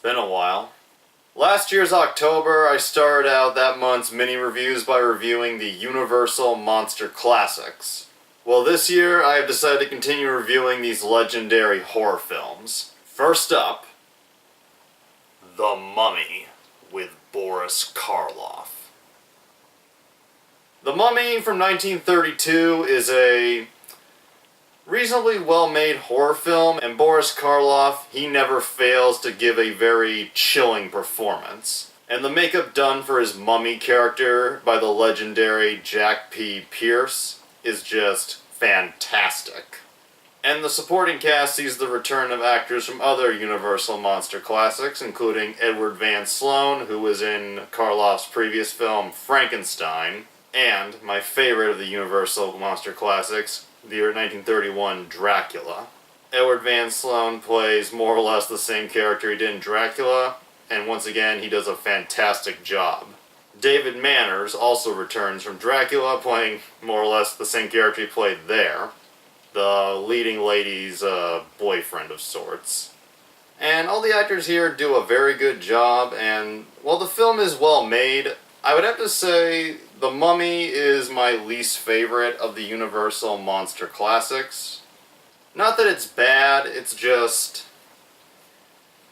been a while. Last year's October, I started out that month's mini-reviews by reviewing the Universal Monster Classics. Well, this year, I have decided to continue reviewing these legendary horror films. First up, The Mummy with Boris Karloff. The Mummy from 1932 is a reasonably well-made horror film, and Boris Karloff, he never fails to give a very chilling performance. And the makeup done for his mummy character by the legendary Jack P. Pierce is just fantastic. And the supporting cast sees the return of actors from other Universal Monster classics, including Edward Van Sloan, who was in Karloff's previous film Frankenstein, and my favorite of the Universal Monster classics, the 1931 Dracula. Edward Van Sloan plays more or less the same character he did in Dracula, and once again he does a fantastic job. David Manners also returns from Dracula, playing more or less the same character he played there, the leading lady's boyfriend of sorts. And all the actors here do a very good job, and while the film is well made, I would have to say The Mummy is my least favorite of the Universal Monster classics. Not that it's bad, it's just...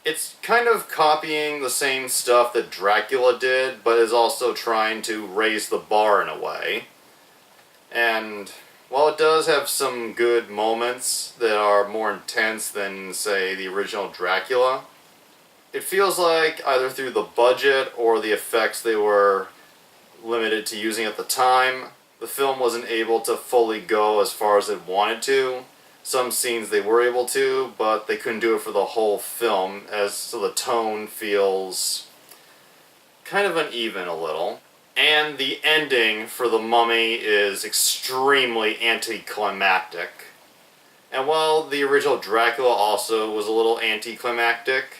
it's kind of copying the same stuff that Dracula did, but is also trying to raise the bar in a way. And while it does have some good moments that are more intense than, say, the original Dracula, it feels like either through the budget or the effects they were limited to using at the time, the film wasn't able to fully go as far as it wanted to. Some scenes they were able to, but they couldn't do it for the whole film, so the tone feels kind of uneven a little. And the ending for The Mummy is extremely anticlimactic. And while the original Dracula also was a little anticlimactic,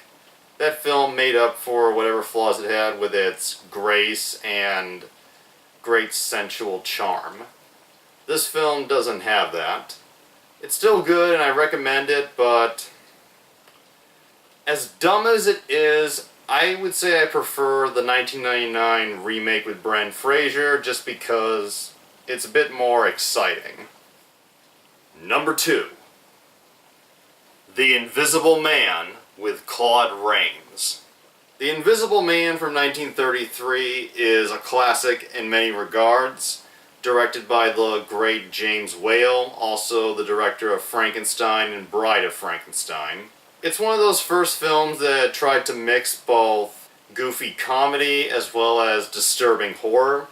that film made up for whatever flaws it had with its grace and great sensual charm. This film doesn't have that. It's still good and I recommend it, but as dumb as it is, I would say I prefer the 1999 remake with Brendan Fraser just because it's a bit more exciting. Number 2. The Invisible Man with Claude Rains. The Invisible Man from 1933 is a classic in many regards, directed by the great James Whale, also the director of Frankenstein and Bride of Frankenstein. It's one of those first films that tried to mix both goofy comedy as well as disturbing horror,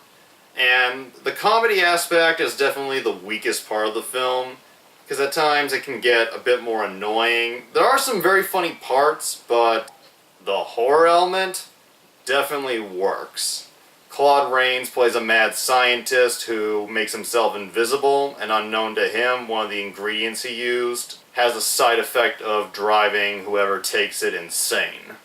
and the comedy aspect is definitely the weakest part of the film, because at times it can get a bit more annoying. There are some very funny parts, but the horror element definitely works. Claude Rains plays a mad scientist who makes himself invisible, and unknown to him, one of the ingredients he used has a side effect of driving whoever takes it insane.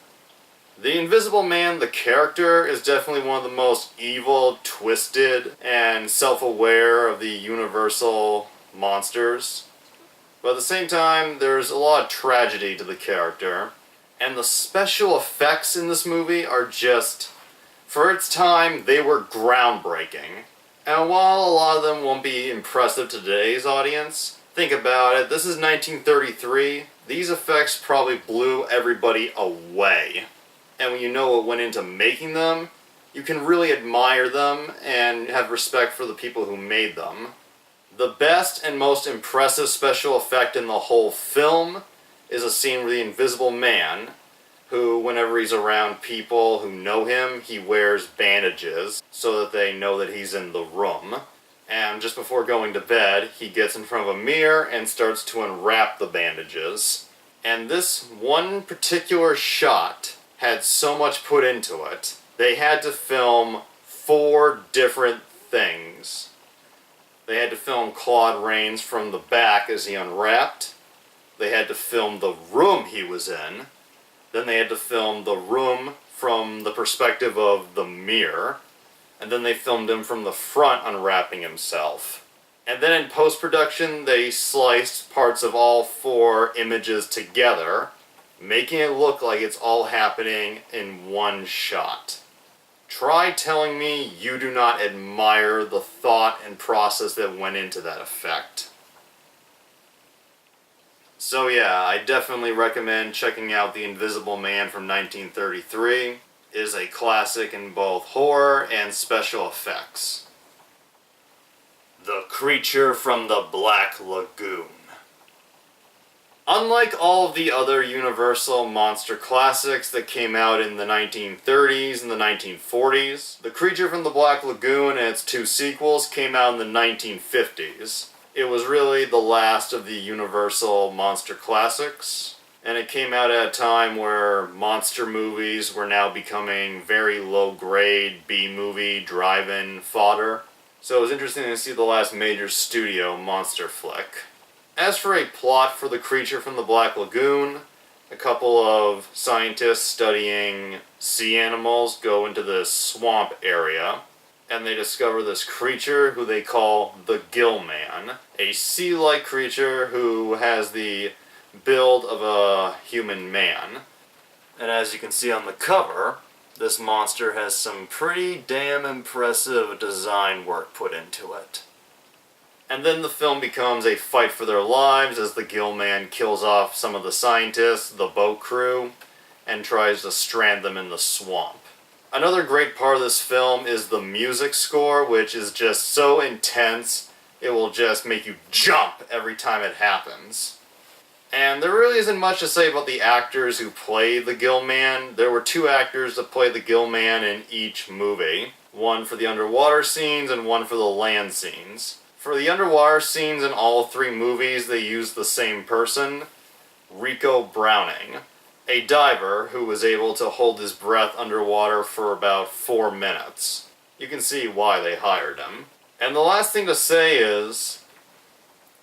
The Invisible Man, the character, is definitely one of the most evil, twisted, and self-aware of the Universal monsters. But at the same time, there's a lot of tragedy to the character, and the special effects in this movie are just, for its time, they were groundbreaking. And while a lot of them won't be impressive to today's audience, think about it, this is 1933, these effects probably blew everybody away. And when you know what went into making them, you can really admire them and have respect for the people who made them. The best and most impressive special effect in the whole film is a scene where the Invisible Man, who, whenever he's around people who know him, he wears bandages so that they know that he's in the room. And just before going to bed, he gets in front of a mirror and starts to unwrap the bandages. And this one particular shot had so much put into it. They had to film 4 different things. They had to film Claude Rains from the back as he unwrapped. They had to film the room he was in. Then they had to film the room from the perspective of the mirror. And then they filmed him from the front unwrapping himself. And then in post-production, they sliced parts of all 4 images together making it look like it's all happening in one shot. Try telling me you do not admire the thought and process that went into that effect. So yeah, I definitely recommend checking out The Invisible Man from 1933. It is a classic in both horror and special effects. The Creature from the Black Lagoon. Unlike all of the other Universal monster classics that came out in the 1930s and the 1940s, The Creature from the Black Lagoon and its two sequels came out in the 1950s. It was really the last of the Universal monster classics, and it came out at a time where monster movies were now becoming very low-grade B-movie drive-in fodder. So it was interesting to see the last major studio monster flick. As for a plot for The Creature from the Black Lagoon, a couple of scientists studying sea animals go into this swamp area, and they discover this creature who they call the Gill Man, a sea-like creature who has the build of a human man. And as you can see on the cover, this monster has some pretty damn impressive design work put into it. And then the film becomes a fight for their lives as the Gill Man kills off some of the scientists, the boat crew, and tries to strand them in the swamp. Another great part of this film is the music score, which is just so intense, it will just make you jump every time it happens. And there really isn't much to say about the actors who play the Gill Man. There were two actors that played the Gill Man in each movie. One for the underwater scenes and one for the land scenes. For the underwater scenes in all three movies, they used the same person, Rico Browning, a diver who was able to hold his breath underwater for about 4 minutes. You can see why they hired him. And the last thing to say is,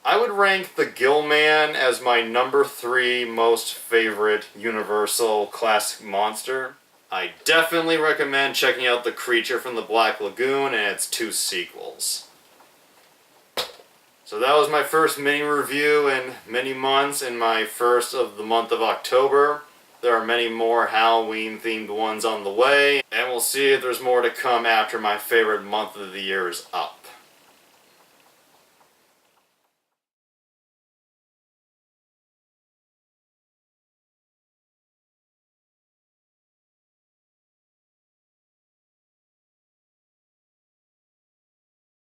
I would rank the Gill Man as my number 3 most favorite Universal classic monster. I definitely recommend checking out The Creature from the Black Lagoon and its two sequels. So that was my first mini review in many months, and my first of the month of October. There are many more Halloween themed ones on the way, and we'll see if there's more to come after my favorite month of the year is up.